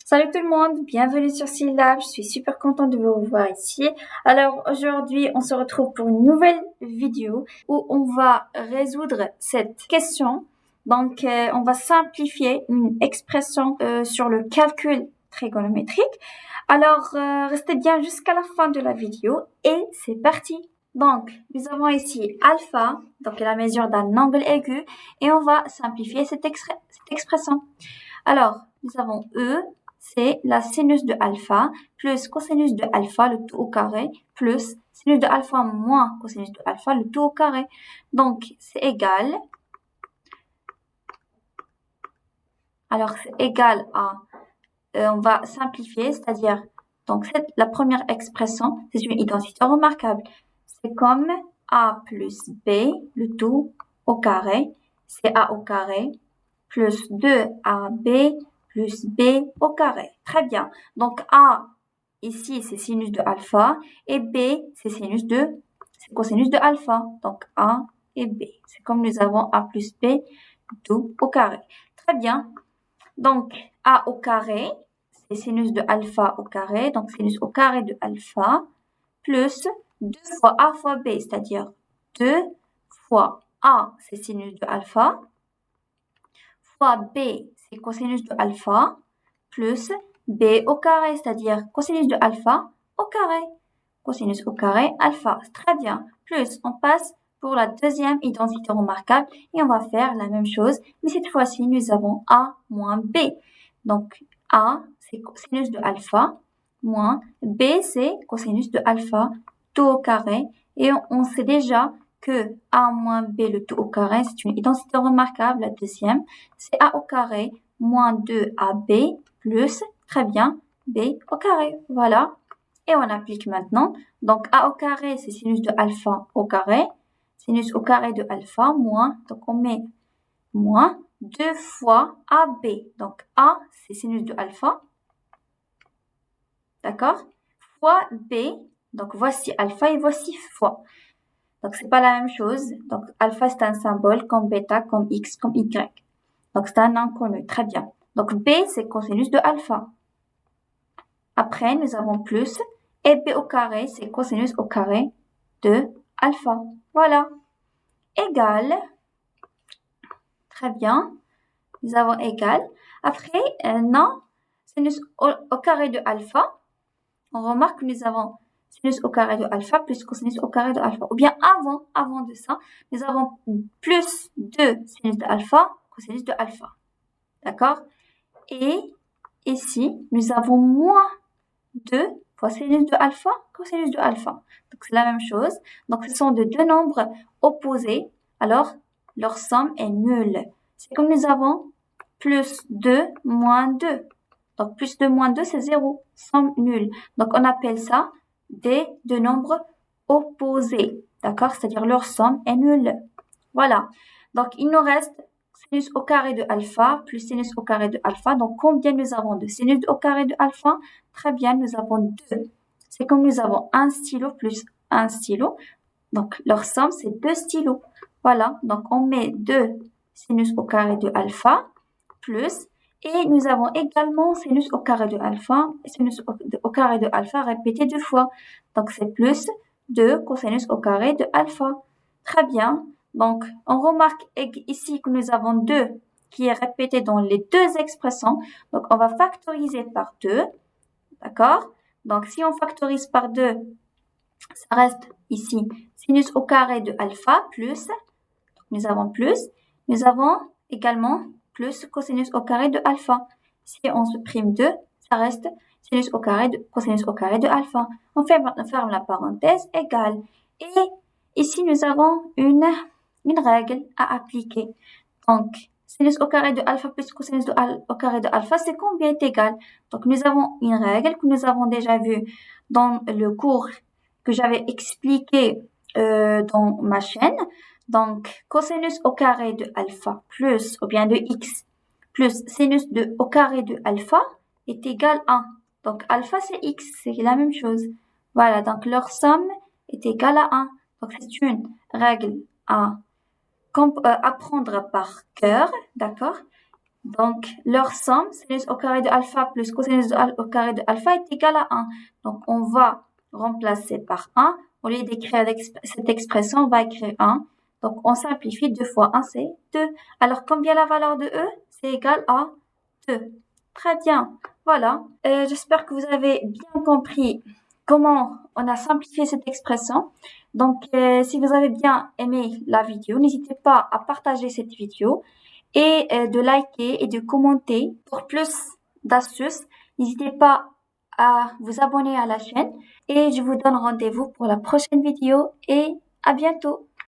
Salut tout le monde, bienvenue sur Syllab, je suis super contente de vous voir ici. Alors aujourd'hui, on se retrouve pour une nouvelle vidéo où on va résoudre cette question. Donc on va simplifier une expression sur le calcul trigonométrique. Alors restez bien jusqu'à la fin de la vidéo et c'est parti. Donc nous avons ici alpha, donc la mesure d'un angle aigu, et on va simplifier cette expression. Alors nous avons E, c'est la sinus de alpha plus cosinus de alpha, le tout au carré, plus sinus de alpha moins cosinus de alpha, le tout au carré. Donc, c'est égal. Alors, c'est égal à, on va simplifier, c'est-à-dire, donc, la première expression, c'est une identité remarquable. C'est comme A plus B, le tout au carré, c'est A au carré, plus 2AB plus B au carré. Très bien. Donc, A, ici, c'est sinus de alpha, et B, c'est cosinus de alpha. Donc, A et B. C'est comme nous avons A plus B, tout au carré. Très bien. Donc, A au carré, c'est sinus de alpha au carré, donc sinus au carré de alpha, plus 2 fois A fois B, c'est-à-dire 2 fois A, c'est sinus de alpha, fois B, c'est cosinus de alpha, plus B au carré, c'est-à-dire cosinus de alpha au carré. Cosinus au carré, alpha. Très bien. Plus, on passe pour la deuxième identité remarquable et on va faire la même chose, mais cette fois-ci, nous avons A moins B. Donc, A, c'est cosinus de alpha, moins B, c'est cosinus de alpha, tout au carré. Et on sait déjà que A moins B, le tout au carré, c'est une identité remarquable. La deuxième, c'est A au carré moins 2AB plus, très bien, B au carré. Voilà. Et on applique maintenant. Donc, A au carré, c'est sinus de alpha au carré. Sinus au carré de alpha moins, donc on met moins 2 fois AB. Donc, A, c'est sinus de alpha. D'accord? Fois B. Donc, voici alpha et voici fois. Donc, c'est pas la même chose. Donc, alpha, c'est un symbole comme bêta, comme X, comme Y. Donc, c'est un inconnu. Très bien. Donc, B, c'est cosinus de alpha. Après, nous avons plus. Et B au carré, c'est cosinus au carré de alpha. Voilà. Égal. Très bien. Nous avons égal. Après, non. Sinus au carré de alpha. On remarque que nous avons sinus au carré de alpha plus cosinus au carré de alpha. Ou bien avant de ça, nous avons plus 2 sinus de alpha, cosinus de alpha. D'accord? Et ici, nous avons moins 2 fois sinus de alpha, cosinus de alpha. Donc, c'est la même chose. Donc, ce sont de deux nombres opposés. Alors, leur somme est nulle. C'est comme nous avons plus 2 moins 2. Donc, plus 2 moins 2, c'est 0. Somme nulle. Donc, on appelle ça des deux nombres opposés. D'accord? C'est-à-dire leur somme est nulle. Voilà. Donc, il nous reste sinus au carré de alpha plus sinus au carré de alpha. Donc, combien nous avons de sinus au carré de alpha? Très bien, nous avons 2. C'est comme nous avons un stylo plus un stylo. Donc, leur somme, c'est 2 stylos. Voilà. Donc, on met 2 sinus au carré de alpha plus. Et nous avons également sinus au carré de alpha et sinus au carré de alpha répété 2 fois. Donc, c'est plus 2 cosinus au carré de alpha. Très bien. Donc, on remarque ici que nous avons 2 qui est répété dans les deux expressions. Donc, on va factoriser par 2. D'accord? Donc, si on factorise par 2, ça reste ici sinus au carré de alpha plus. Donc, nous avons plus. Nous avons également plus cosinus au carré de alpha. Si on supprime 2, ça reste sinus au carré de cosinus au carré de alpha. On ferme la parenthèse égale. Et ici, nous avons une règle à appliquer. Donc, sinus au carré de alpha plus cosinus au carré de alpha, c'est combien est égal? Donc, nous avons une règle que nous avons déjà vue dans le cours que j'avais expliqué dans ma chaîne. Donc, cosinus au carré de alpha plus, ou bien de x, plus sinus au carré de alpha est égal à 1. Donc, alpha c'est x, c'est la même chose. Voilà, donc leur somme est égale à 1. Donc, c'est une règle à apprendre par cœur, d'accord? Donc, leur somme, sinus au carré de alpha plus cosinus au carré de alpha est égal à 1. Donc, on va remplacer par 1. Au lieu d'écrire cette expression, on va écrire 1. Donc, on simplifie 2 fois 1, c'est 2. Alors, combien la valeur de E? C'est égal à 2. Très bien. Voilà. J'espère que vous avez bien compris comment on a simplifié cette expression. Donc, si vous avez bien aimé la vidéo, n'hésitez pas à partager cette vidéo et de liker et de commenter. Pour plus d'astuces, n'hésitez pas à vous abonner à la chaîne et je vous donne rendez-vous pour la prochaine vidéo et à bientôt.